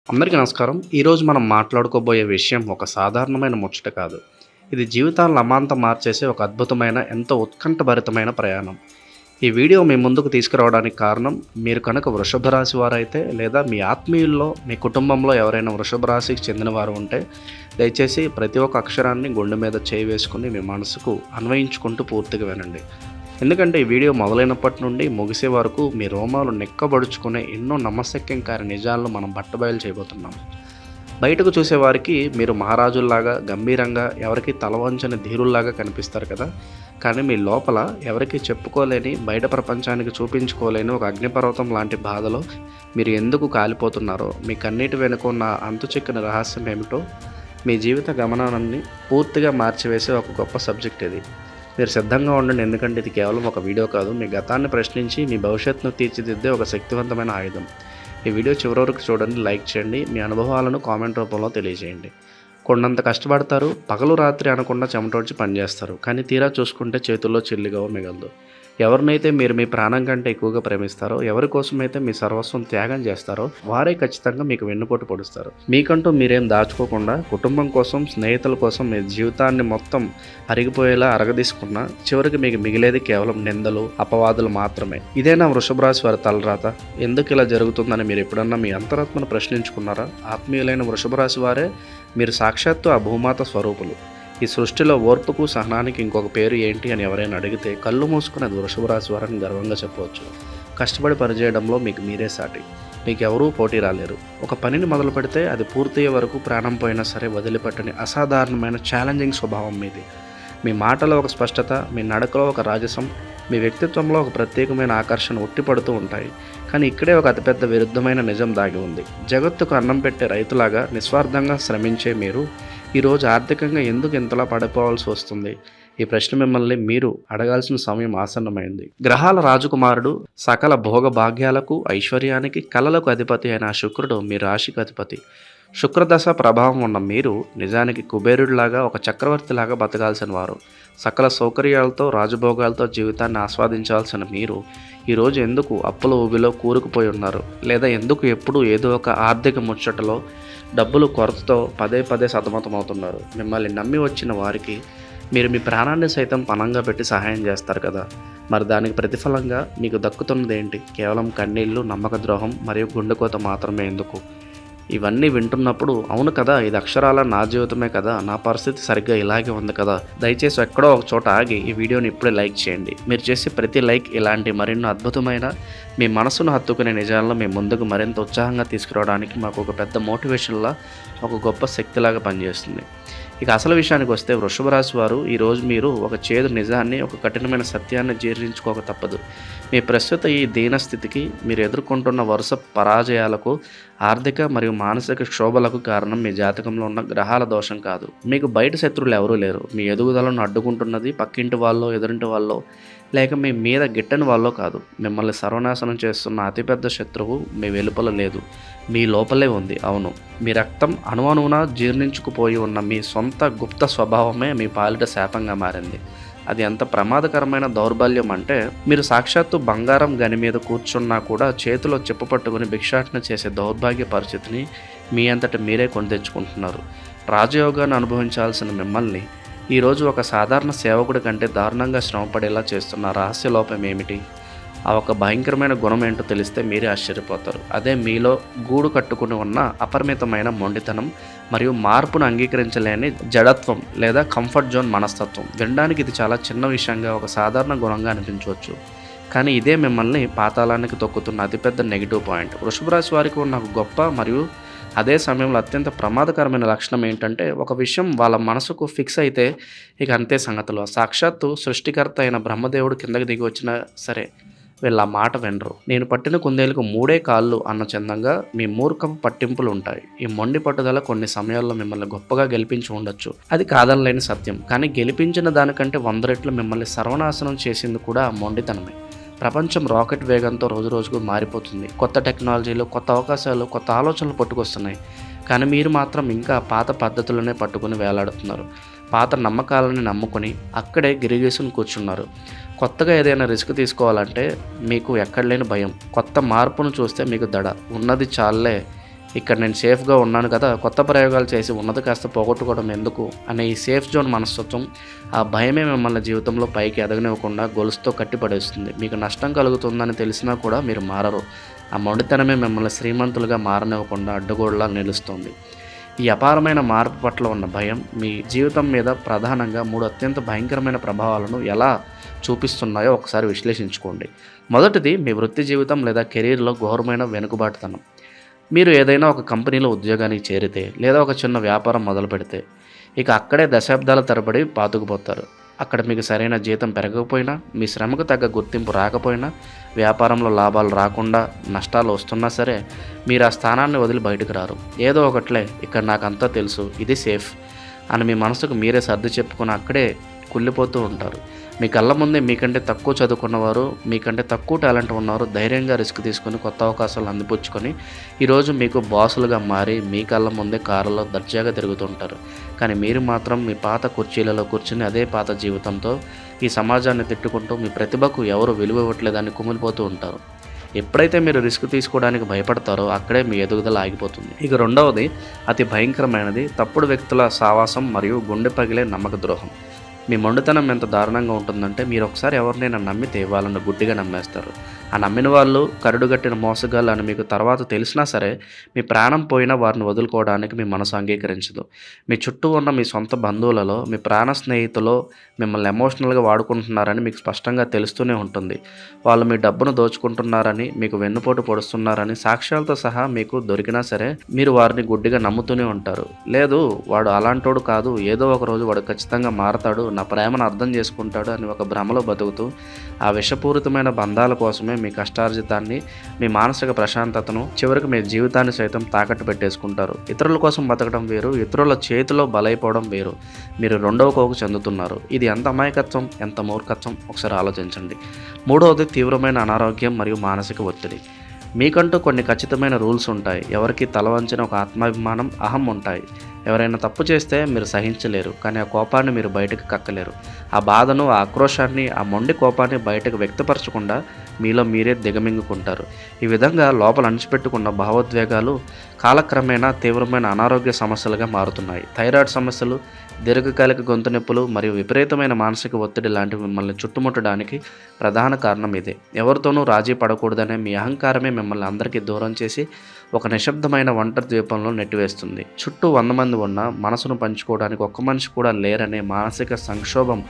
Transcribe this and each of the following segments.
అందరికీ నమస్కారం. ఈరోజు మనం మాట్లాడుకోబోయే విషయం ఒక సాధారణమైన ముచ్చట కాదు. ఇది జీవితాలను అమాంతం మార్చేసే ఒక అద్భుతమైన, ఎంతో ఉత్కంఠభరితమైన ప్రయాణం. ఈ వీడియో మీ ముందుకు తీసుకురావడానికి కారణం, మీరు కనుక వృషభ రాశి వారైతే, లేదా మీ ఆత్మీయుల్లో, మీ కుటుంబంలో ఎవరైనా వృషభ రాశికి చెందినవారు ఉంటే, దయచేసి ప్రతి ఒక్క అక్షరాన్ని గుండె మీద చేయి వేసుకుని మీ మనసుకు అన్వయించుకుంటూ పూర్తిగా వినండి. ఎందుకంటే ఈ వీడియో మొదలైనప్పటి నుండి ముగిసే వరకు మీ రోమాలు నిక్కబడుచుకునే ఎన్నో నమ్మశక్యంకారి నిజాలను మనం బట్టబయలు చేయబోతున్నాం. బయటకు చూసేవారికి మీరు మహారాజుల్లాగా, గంభీరంగా, ఎవరికి తలవంచని ధీరుల్లాగా కనిపిస్తారు కదా. కానీ మీ లోపల ఎవరికి చెప్పుకోలేని, బయట ప్రపంచానికి చూపించుకోలేని ఒక అగ్నిపర్వతం లాంటి బాధలో మీరు ఎందుకు కాలిపోతున్నారో, మీ కన్నీటి వెనుక ఉన్న అంతుచిక్కని రహస్యం ఏమిటో, మీ జీవిత గమనాన్ని పూర్తిగా మార్చివేసే ఒక గొప్ప సబ్జెక్ట్ ఇది. మీరు సిద్ధంగా ఉండండి, ఎందుకంటే ఇది కేవలం ఒక వీడియో కాదు, మీ గతాన్ని ప్రశ్నించి మీ భవిష్యత్తును తీర్చిదిద్దే ఒక శక్తివంతమైన ఆయుధం. ఈ వీడియో చివరి వరకు చూడండి, లైక్ చేయండి, మీ అనుభవాలను కామెంట్ రూపంలో తెలియజేయండి. కొండంత కష్టపడతారు, పగలు రాత్రి అనకుండా చెమటోడ్చి పనిచేస్తారు, కానీ తీరా చూసుకుంటే చేతుల్లో చిల్లిగా మిగలదు. ఎవరినైతే మీరు మీ ప్రాణం కంటే ఎక్కువగా ప్రేమిస్తారో, ఎవరి కోసమైతే మీ సర్వస్వం త్యాగం చేస్తారో, వారే ఖచ్చితంగా మీకు వెన్నుపోటు పొడుస్తారు. మీకంటూ మీరేం దాచుకోకుండా, కుటుంబం కోసం, స్నేహితుల కోసం మీ జీవితాన్ని మొత్తం అరిగిపోయేలా అరగదీసుకున్నా, చివరికి మీకు మిగిలేది కేవలం నిందలు, అపవాదులు మాత్రమే. ఇదేనా వృషభ రాశి వారి తలరాత? ఎందుకు ఇలా జరుగుతుందని మీరు ఎప్పుడన్నా మీ అంతరాత్మను ప్రశ్నించుకున్నారా? ఆత్మీయులైన వృషభ రాశి వారే మీరు సాక్షాత్తు ఆ భూమాత స్వరూపులు. ఈ సృష్టిలో ఓర్పుకు, సహనానికి ఇంకొక పేరు ఏంటి అని ఎవరైనా అడిగితే కళ్ళు మూసుకుని అది వృషభ రాశి వారని గర్వంగా చెప్పవచ్చు. కష్టపడి పనిచేయడంలో మీకు మీరే సాటి, మీకు ఎవరూ పోటీ రాలేరు. ఒక పనిని మొదలు పెడితే అది పూర్తయ్యే వరకు ప్రాణం పోయినా సరే వదిలిపెట్టని అసాధారణమైన ఛాలెంజింగ్ స్వభావం మీది. మీ మాటలో ఒక స్పష్టత, మీ నడకలో ఒక రాజసం, మీ వ్యక్తిత్వంలో ఒక ప్రత్యేకమైన ఆకర్షణ ఉట్టిపడుతూ ఉంటాయి. కానీ ఇక్కడే ఒక అతిపెద్ద విరుద్ధమైన నిజం దాగి ఉంది. జగత్తుకు అన్నం పెట్టే రైతులాగా నిస్వార్థంగా శ్రమించే మీరు ఈరోజు ఆర్థికంగా ఎందుకు ఇంతలా పడిపోవాల్సి వస్తుంది? ఈ ప్రశ్న మిమ్మల్ని మీరు అడగాల్సిన సమయం ఆసన్నమైంది. గ్రహాల రాజకుమారుడు, సకల భోగ భాగ్యాలకు, ఐశ్వర్యానికి, కళలకు అధిపతి అయిన శుక్రుడు మీ రాశికి అధిపతి. శుక్రదశ ప్రభావం ఉన్న మీరు నిజానికి కుబేరుడిలాగా, ఒక చక్రవర్తిలాగా బతకాల్సిన వారు. సకల సౌకర్యాలతో, రాజభోగాలతో జీవితాన్ని ఆస్వాదించాల్సిన మీరు ఈరోజు ఎందుకు అప్పుల ఊబిలో కూరుకుపోయి ఉన్నారు? లేదా ఎందుకు ఎప్పుడూ ఏదో ఒక ఆర్థిక ముచ్చటలో, డబ్బులు కొరతతో పదే పదే సతమతమవుతున్నారు? మిమ్మల్ని నమ్మి వచ్చిన వారికి మీరు మీ ప్రాణాన్ని సైతం పణంగా పెట్టి సహాయం చేస్తారు కదా. మరి దానికి ప్రతిఫలంగా మీకు దక్కుతున్నది ఏంటి? కేవలం కన్నీళ్లు, నమ్మక ద్రోహం మరియు గుండెకోత మాత్రమే ఎందుకు? ఇవన్నీ వింటున్నప్పుడు అవును కదా, ఇది అక్షరాల నా జీవితమే కదా, నా పరిస్థితి సరిగ్గా ఇలాగే ఉంది కదా. దయచేసి ఎక్కడో ఒక చోట ఆగి ఈ వీడియోని ఇప్పుడే లైక్ చేయండి. మీరు చేసే ప్రతి లైక్ ఇలాంటి మరెన్నో అద్భుతమైన, మీ మనసును హత్తుకునే నిజాలను మీ ముందుకు మరింత ఉత్సాహంగా తీసుకురావడానికి మాకు ఒక పెద్ద మోటివేషన్లా, ఒక గొప్ప శక్తిలాగా పనిచేస్తుంది. ఇక అసలు విషయానికి వస్తే, వృషభ రాశి వారు ఈరోజు మీరు ఒక చేదు నిజాన్ని, ఒక కఠినమైన సత్యాన్ని జీర్ణించుకోక తప్పదు. మీ ప్రస్తుత ఈ దీనస్థితికి, మీరు ఎదుర్కొంటున్న వరుస పరాజయాలకు, ఆర్థిక మరియు మానసిక క్షోభలకు కారణం మీ జాతకంలో ఉన్న గ్రహాల దోషం కాదు. మీకు బయట శత్రువులు ఎవరూ లేరు. మీ ఎదుగుదలను అడ్డుకుంటున్నది పక్కింటి వాళ్ళో, ఎదురింటి వాళ్ళో, లేక మీ మీద గిట్టని వాళ్ళో కాదు. మిమ్మల్ని సర్వనాశనం చేస్తున్న అతిపెద్ద శత్రువు మీ వెలుపల లేదు, మీ లోపలే ఉంది. అవును, మీ రక్తం అణువణువున జీర్ణించుకుపోయి ఉన్న మీ సొంత గుప్త స్వభావమే మీ పాలిట శాపంగా మారింది. అది ఎంత ప్రమాదకరమైన దౌర్బల్యం అంటే, మీరు సాక్షాత్తు బంగారం గని మీద కూర్చున్నా కూడా చేతిలో చెప్పు పట్టుకుని భిక్షాటన చేసే దౌర్భాగ్య పరిస్థితిని మీ అంతట మీరే కొని తెచ్చుకుంటున్నారు. రాజయోగాన్ని అనుభవించాల్సిన మిమ్మల్ని ఈరోజు ఒక సాధారణ సేవకుడి కంటే దారుణంగా శ్రమపడేలా చేస్తున్న రహస్య లోపం ఏమిటి? ఆ ఒక భయంకరమైన గుణం ఏంటో తెలిస్తే మీరే ఆశ్చర్యపోతారు. అదే మీలో గూడు కట్టుకుని ఉన్న అపరిమితమైన మొండితనం మరియు మార్పును అంగీకరించలేని జడత్వం, లేదా కంఫర్ట్ జోన్ మనస్తత్వం. వినడానికి ఇది చాలా చిన్న విషయంగా, ఒక సాధారణ గుణంగా అనిపించవచ్చు, కానీ ఇదే మిమ్మల్ని పాతాళానికి తొక్కుతున్న అతిపెద్ద నెగిటివ్ పాయింట్. వృషభ రాశి వారికి ఉన్న ఒక గొప్ప మరియు అదే సమయంలో అత్యంత ప్రమాదకరమైన లక్షణం ఏంటంటే, ఒక విషయం వాళ్ళ మనసుకు ఫిక్స్ అయితే ఇక అంతే సంగతులు. సాక్షాత్తు సృష్టికర్త అయిన బ్రహ్మదేవుడు కిందకి దిగి వచ్చినా సరే వీళ్ళ మాట వినరు. నేను పట్టిన కుందేలకు మూడే కాళ్ళు అన్న చందంగా మీ మూర్ఖపు పట్టింపులు ఉంటాయి. ఈ మొండి పట్టుదల కొన్ని సమయాల్లో మిమ్మల్ని గొప్పగా గెలిపించి ఉండొచ్చు, అది కాదనలేని సత్యం. కానీ గెలిపించిన దానికంటే 100 రెట్లు మిమ్మల్ని సర్వనాశనం చేసింది కూడా మొండితనమే. ప్రపంచం రాకెట్ వేగంతో రోజు రోజుకు మారిపోతుంది. కొత్త టెక్నాలజీలు, కొత్త అవకాశాలు, కొత్త ఆలోచనలు పట్టుకొస్తున్నాయి. కానీ మీరు మాత్రం ఇంకా పాత పద్ధతులనే పట్టుకుని వేలాడుతున్నారు. పాత నమ్మకాలని నమ్ముకొని అక్కడే గిరిగీసుని కూర్చున్నారు. కొత్తగా ఏదైనా రిస్క్ తీసుకోవాలంటే మీకు ఎక్కడ లేని భయం. కొత్త మార్పును చూస్తే మీకు దడ. ఉన్నది చాలే ఇక్కడ నేను సేఫ్గా ఉన్నాను కదా, కొత్త ప్రయోగాలు చేసి ఉన్నది కాస్త పోగొట్టుకోవడం ఎందుకు అనే ఈ సేఫ్ జోన్ మనస్తత్వం, ఆ భయమే మిమ్మల్ని జీవితంలో పైకి ఎదగనివ్వకుండా గొలుసుతో కట్టిపడేస్తుంది. మీకు నష్టం కలుగుతుందని తెలిసినా కూడా మీరు మారరు. ఆ మొండితనమే మిమ్మల్ని శ్రీమంతులుగా మారనివ్వకుండా అడ్డుగోడలా నిలుస్తుంది. ఈ అపారమైన మార్పు పట్ల ఉన్న భయం మీ జీవితం మీద ప్రధానంగా 3 అత్యంత భయంకరమైన ప్రభావాలను ఎలా చూపిస్తున్నాయో ఒకసారి విశ్లేషించుకోండి. మొదటిది మీ వృత్తి జీవితం లేదా కెరీర్లో ఘోరమైన వెనుకబాటుతనం. మీరు ఏదైనా ఒక కంపెనీలో ఉద్యోగానికి చేరితే లేదా ఒక చిన్న వ్యాపారం మొదలు పెడితే ఇక అక్కడే దశాబ్దాల తరబడి పాతుకుపోతారు. అక్కడ మీకు సరైన జీతం పెరగకపోయినా, మీ శ్రమకు తగ్గ గుర్తింపు రాకపోయినా, వ్యాపారంలో లాభాలు రాకుండా నష్టాలు వస్తున్నా సరే మీరు ఆ స్థానాన్ని వదిలి బయటకు రారు. ఏదో ఒకట్లే, ఇక్కడ నాకంతా తెలుసు, ఇది సేఫ్ అని మీ మనసుకు మీరే సర్ది చెప్పుకొని అక్కడే కుళ్ళిపోతూ ఉంటారు. మీ కళ్ళ ముందే మీకంటే తక్కువ చదువుకున్నవారు, మీకంటే తక్కువ టాలెంట్ ఉన్నవారు ధైర్యంగా రిస్క్ తీసుకొని కొత్త అవకాశాలు అందిపుచ్చుకొని ఈరోజు మీకు బాసులుగా మారి మీ కళ్ళ ముందే కారులో దర్జాగా తిరుగుతుంటారు. కానీ మీరు మాత్రం మీ పాత కుర్చీలలో కూర్చుని అదే పాత జీవితంతో ఈ సమాజాన్ని తిట్టుకుంటూ మీ ప్రతిభకు ఎవరు విలువ ఇవ్వట్లేదని కుమిలిపోతూ ఉంటారు. ఎప్పుడైతే మీరు రిస్క్ తీసుకోవడానికి భయపడతారో అక్కడే మీ ఎదుగుదల ఆగిపోతుంది. ఇక రెండవది అతి భయంకరమైనది తప్పుడు వ్యక్తుల సావాసం మరియు గుండె పగిలే నమ్మక ద్రోహం. మీ మొండితనం ఎంత దారుణంగా ఉంటుందంటే మీరు ఒకసారి ఎవరినైనా నమ్మితే వాళ్ళని గుడ్డిగా నమ్మేస్తారు. ఆ నమ్మిన వాళ్ళు కరుడుగట్టిన మోసగాళ్ళు అని మీకు తర్వాత తెలిసినా సరే మీ ప్రాణం పోయినా వారిని వదులుకోవడానికి మీ మనసు అంగీకరించదు. మీ చుట్టూ ఉన్న మీ సొంత బంధువులలో, మీ ప్రాణ స్నేహితులో మిమ్మల్ని ఎమోషనల్గా వాడుకుంటున్నారని మీకు స్పష్టంగా తెలుస్తూనే ఉంటుంది. వాళ్ళు మీ డబ్బును దోచుకుంటున్నారని, మీకు వెన్నుపోటు పొడుస్తున్నారని సాక్ష్యాలతో సహా మీకు దొరికినా సరే మీరు వారిని గుడ్డిగా నమ్ముతూనే ఉంటారు. లేదు, వాడు అలాంటోడు కాదు, ఏదో ఒక రోజు వాడు ఖచ్చితంగా మారతాడు, నా ప్రేమను అర్థం చేసుకుంటాడు అని ఒక భ్రమలో బతుకుతూ ఆ విషపూరితమైన బంధాల కోసమే మీ కష్టార్జితాన్ని, మీ మానసిక ప్రశాంతతను, చివరికి మీ జీవితాన్ని సైతం తాకట్టు పెట్టేసుకుంటారు. ఇతరుల కోసం బతకడం వేరు, ఇతరుల చేతిలో బలైపోవడం వేరు. మీరు రెండవ కోవకు చెందుతున్నారు. ఇది ఎంత అమాయకత్వం, ఎంత మూర్ఖత్వం ఒకసారి ఆలోచించండి. మూడవది తీవ్రమైన అనారోగ్యం మరియు మానసిక ఒత్తిడి. మీకంటూ కొన్ని ఖచ్చితమైన రూల్స్ ఉంటాయి. ఎవరికి తల వంచిన ఒక ఆత్మాభిమానం, అహం ఉంటాయి. ఎవరైనా తప్పు చేస్తే మీరు సహించలేరు, కానీ ఆ కోపాన్ని మీరు బయటకు కక్కలేరు. ఆ బాధను, ఆ ఆక్రోశాన్ని, ఆ మొండి కోపాన్ని బయటకు వ్యక్తపరచకుండా మీలో మీరే దిగమింగుకుంటారు. ఈ విధంగా లోపల అణిచిపెట్టుకున్న భావోద్వేగాలు కాలక్రమేణా తీవ్రమైన అనారోగ్య సమస్యలుగా మారుతున్నాయి. థైరాయిడ్ సమస్యలు, దీర్ఘకాలిక గొంతు నొప్పులు మరియు విపరీతమైన మానసిక ఒత్తిడి లాంటివి మిమ్మల్ని చుట్టుముట్టడానికి ప్రధాన కారణం ఇదే. ఎవరితోనూ రాజీ పడకూడదనే మీ అహంకారమే మిమ్మల్ని అందరికీ దూరం చేసి ఒక నిశ్శబ్దమైన ఒంటరి ద్వీపంలో నెట్టివేస్తుంది. చుట్టూ 100 మంది ఉన్నా మనసును పంచుకోవడానికి ఒక్క మనిషి కూడా లేరనే మానసిక సంక్షోభం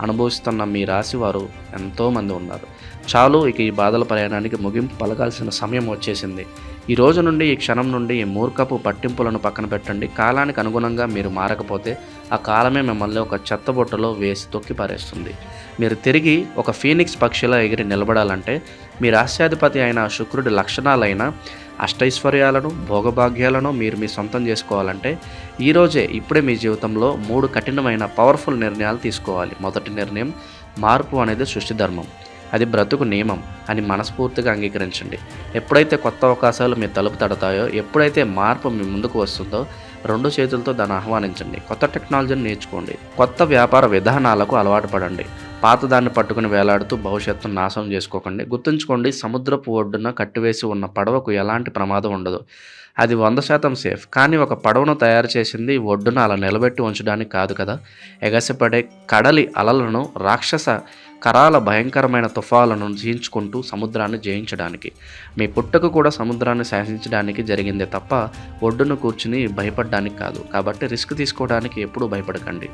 అనుభవిస్తున్న మీ రాశివారు ఎంతోమంది ఉన్నారు. చాలు, ఇక ఈ బాధల ప్రయాణానికి ముగింపు పలకాల్సిన సమయం వచ్చేసింది. ఈ రోజు నుండి, ఈ క్షణం నుండి ఈ మూర్ఖపు పట్టింపులను పక్కన పెట్టండి. కాలానికి అనుగుణంగా మీరు మారకపోతే ఆ కాలమే మిమ్మల్ని ఒక చెత్తబొట్టలో వేసి తొక్కి పారేస్తుంది. మీరు తిరిగి ఒక ఫీనిక్స్ పక్షిలా ఎగిరి నిలబడాలంటే మీ రాష్ట్రాధిపతి అయిన శుక్రుడి లక్షణాలైన అష్టైశ్వర్యాలను, భోగభాగ్యాలను మీరు మీ సొంతం చేసుకోవాలంటే ఈరోజే, ఇప్పుడే మీ జీవితంలో 3 కఠినమైన పవర్ఫుల్ నిర్ణయాలు తీసుకోవాలి. మొదటి నిర్ణయం, మార్పు అనేది సృష్టి ధర్మం, అది బ్రతుకు నియమం అని మనస్ఫూర్తిగా అంగీకరించండి. ఎప్పుడైతే కొత్త అవకాశాలు మీ తలుపు తడతాయో, ఎప్పుడైతే మార్పు మీ ముందుకు వస్తుందో 2 చేతులతో దాన్ని ఆహ్వానించండి. కొత్త టెక్నాలజీని నేర్చుకోండి, కొత్త వ్యాపార విధానాలకు అలవాటు పడండి. పాతదాన్ని పట్టుకుని వేలాడుతూ భవిష్యత్తును నాశనం చేసుకోకండి. గుర్తుంచుకోండి, సముద్రపు ఒడ్డున కట్టివేసి ఉన్న పడవకు ఎలాంటి ప్రమాదం ఉండదు. అది 100% సేఫ్. కానీ ఒక పడవను తయారు చేసింది ఒడ్డున అలా నిలబెట్టి ఉంచడానికి కాదు కదా. ఎగసిపడే కడలి అలలను, రాక్షస కరాల భయంకరమైన తుఫాలను జయించుకుంటూ సముద్రాన్ని జయించడానికి. మీ పుట్టుక కూడా సముద్రాన్ని శాసించడానికి జరిగిందే తప్ప ఒడ్డును కూర్చుని భయపడడానికి కాదు. కాబట్టి రిస్క్ తీసుకోవడానికి ఎప్పుడూ భయపడకండి.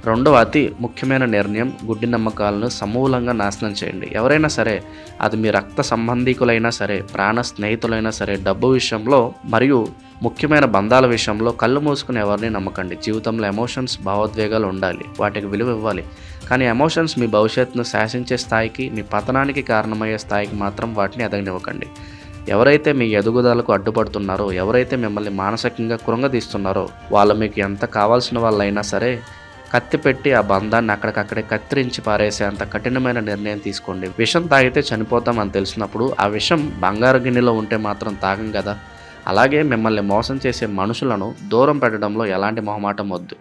రెండవ అతి ముఖ్యమైన నిర్ణయం, గుడ్డి నమ్మకాలను సమూలంగా నాశనం చేయండి. ఎవరైనా సరే, అది మీ రక్త సంబంధీకులైనా సరే, ప్రాణ స్నేహితులైనా సరే, డబ్బు విషయంలో మరియు ముఖ్యమైన బంధాల విషయంలో కళ్ళు మూసుకుని ఎవరిని నమ్మకండి. జీవితంలో ఎమోషన్స్, భావోద్వేగాలు ఉండాలి, వాటికి విలువ ఇవ్వాలి. కానీ ఎమోషన్స్ మీ భవిష్యత్తును శాసించే స్థాయికి, మీ పతనానికి కారణమయ్యే స్థాయికి మాత్రం వాటిని ఎదగనివ్వకండి. ఎవరైతే మీ ఎదుగుదలకు అడ్డుపడుతున్నారో, ఎవరైతే మిమ్మల్ని మానసికంగా కృంగదీస్తున్నారో వాళ్ళు మీకు ఎంత కావాల్సిన వాళ్ళైనా సరే కత్తి పెట్టి ఆ బంధాన్ని అక్కడికక్కడే కత్తిరించి పారేసే అంత కఠినమైన నిర్ణయం తీసుకోండి. విషం తాగితే చనిపోతాం అని తెలిసినప్పుడు ఆ విషం బంగారు గిన్నెలో ఉంటే మాత్రం తాగం కదా. అలాగే మిమ్మల్ని మోసం చేసే మనుషులను దూరం పెట్టడంలో ఎలాంటి మొహమాటం వద్దు.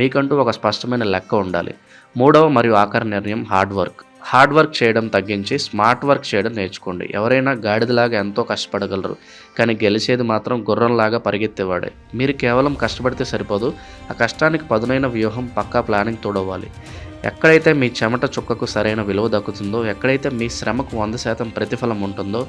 మీకంటూ ఒక స్పష్టమైన లెక్క ఉండాలి. మూడవ మరియు ఆఖరి నిర్ణయం, హార్డ్ వర్క్. హార్డ్ వర్క్ చేయడం తగ్గించి స్మార్ట్ వర్క్ చేయడం నేర్చుకోండి. ఎవరైనా గాడిదలాగా ఎంతో కష్టపడగలరు, కానీ గెలిచేది మాత్రం గుర్రంలాగా పరిగెత్తేవాడే. మీరు కేవలం కష్టపడితే సరిపోదు, ఆ కష్టానికి పదునైన వ్యూహం, పక్కా ప్లానింగ్ తోడవ్వాలి. ఎక్కడైతే మీ చెమట చుక్కకు సరైన విలువ దక్కుతుందో, ఎక్కడైతే మీ శ్రమకు 100% ప్రతిఫలం ఉంటుందో,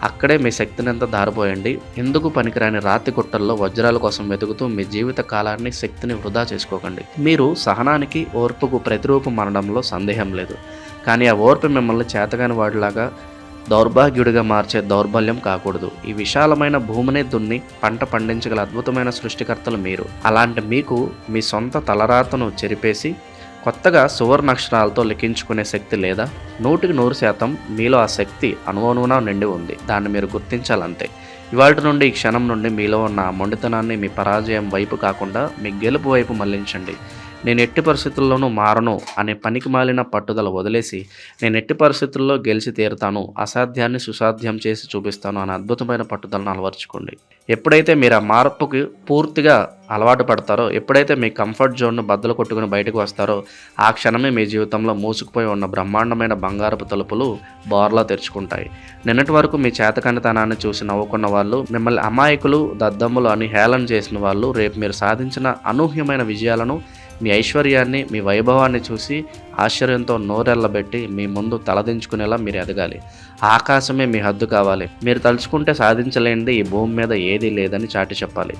అక్కడే మీ శక్తిని అంతా దారిపోయండి. ఎందుకు పనికిరాని రాతి గుట్టల్లో వజ్రాల కోసం వెతుకుతూ మీ జీవిత కాలాన్ని, శక్తిని వృధా చేసుకోకండి. మీరు సహనానికి, ఓర్పుకు ప్రతిరూపం అనడంలో సందేహం లేదు. కానీ ఆ ఓర్పు మిమ్మల్ని చేతగాని వాడిలాగా, దౌర్భాగ్యుడిగా మార్చే దౌర్బల్యం కాకూడదు. ఈ విశాలమైన భూమిని దున్ని పంట పండించగల అద్భుతమైన సృష్టికర్తలు మీరు. అలాంటి మీకు మీ సొంత తలరాతను చెరిపేసి కొత్తగా సువర్ణాక్షరాలతో లిఖించుకునే శక్తి లేదా? 100% మీలో ఆ శక్తి అణువణువున నిండి ఉంది. దాన్ని మీరు గుర్తించాలంతే. ఇవాళ నుండి, ఈ క్షణం నుండి మీలో ఉన్న ఆ మొండితనాన్ని మీ పరాజయం వైపు కాకుండా మీ గెలుపు వైపు మళ్లించండి. నేను ఎట్టి పరిస్థితుల్లోనూ మారను అనే పనికి మాలిన పట్టుదల వదిలేసి, నేను ఎట్టి పరిస్థితుల్లో గెలిచి తీరుతాను, అసాధ్యాన్ని సుసాధ్యం చేసి చూపిస్తాను అనే అద్భుతమైన పట్టుదలను అలవర్చుకోండి. ఎప్పుడైతే మీరు ఆ మార్పుకి పూర్తిగా అలవాటు పడతారో, ఎప్పుడైతే మీ కంఫర్ట్ జోన్ను బద్దలు కొట్టుకుని బయటకు వస్తారో, ఆ క్షణమే మీ జీవితంలో మూసుకుపోయి ఉన్న బ్రహ్మాండమైన బంగారపు తలుపులు బోర్లా తెరుచుకుంటాయి. నిన్నటి వరకు మీ చేతకానితనాన్ని చూసి నవ్వుకున్న వాళ్ళు, మిమ్మల్ని అమాయకులు, దద్దమ్ములు అని హేళన చేసిన వాళ్ళు, రేపు మీరు సాధించిన అనూహ్యమైన విజయాలను, మీ ఐశ్వర్యాన్ని, మీ వైభవాన్ని చూసి ఆశ్చర్యంతో నోరెళ్లబెట్టి మీ ముందు తలదించుకునేలా మీరు ఎదగాలి. ఆకాశమే మీ హద్దు కావాలి. మీరు తలుచుకుంటే సాధించలేనిది ఈ భూమి మీద ఏదీ లేదని చాటి చెప్పాలి.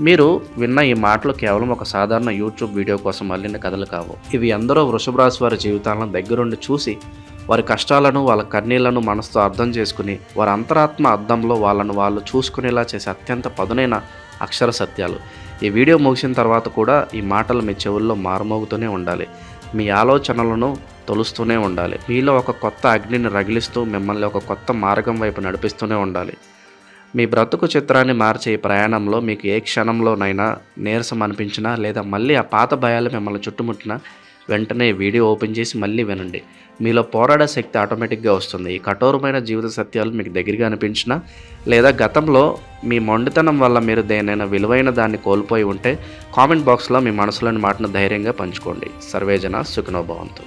మీరు విన్న ఈ మాటలు కేవలం ఒక సాధారణ యూట్యూబ్ వీడియో కోసం అల్లిన కథలు కావు. ఇవి ఎందరో వృషభ రాశి వారి జీవితాలను దగ్గరుండి చూసి, వారి కష్టాలను, వాళ్ళ కన్నీళ్లను మనసుతో అర్థం చేసుకుని, వారి అంతరాత్మ అద్దంలో వాళ్ళను వాళ్ళు చూసుకునేలా చేసే అత్యంత పదునైన అక్షర సత్యాలు. ఈ వీడియో ముగిసిన తర్వాత కూడా ఈ మాటలు మీ చెవుల్లో మారుమోగుతూనే ఉండాలి. మీ ఆలోచనలను తొలుస్తూనే ఉండాలి. మీలో ఒక కొత్త అగ్నిని రగిలిస్తూ మిమ్మల్ని ఒక కొత్త మార్గం వైపు నడిపిస్తూనే ఉండాలి. మీ బ్రతుకు చిత్రాన్ని మార్చే ఈ ప్రయాణంలో మీకు ఏ క్షణంలోనైనా నీరసం అనిపించినా, లేదా మళ్ళీ ఆ పాత భయాలు మిమ్మల్ని చుట్టుముట్టినా, వెంటనే వీడియో ఓపెన్ చేసి మళ్ళీ వినండి. మీలో పోరాడే శక్తి ఆటోమేటిక్గా వస్తుంది. ఈ కఠోరమైన జీవిత సత్యాలు మీకు దగ్గరగా అనిపించినా, లేదా గతంలో మీ మొండితనం వల్ల మీరు దేనైనా విలువైన దాన్ని కోల్పోయి ఉంటే, కామెంట్ బాక్స్లో మీ మనసులోని మాటను ధైర్యంగా పంచుకోండి. సర్వేజన సుఖినో భవంతు.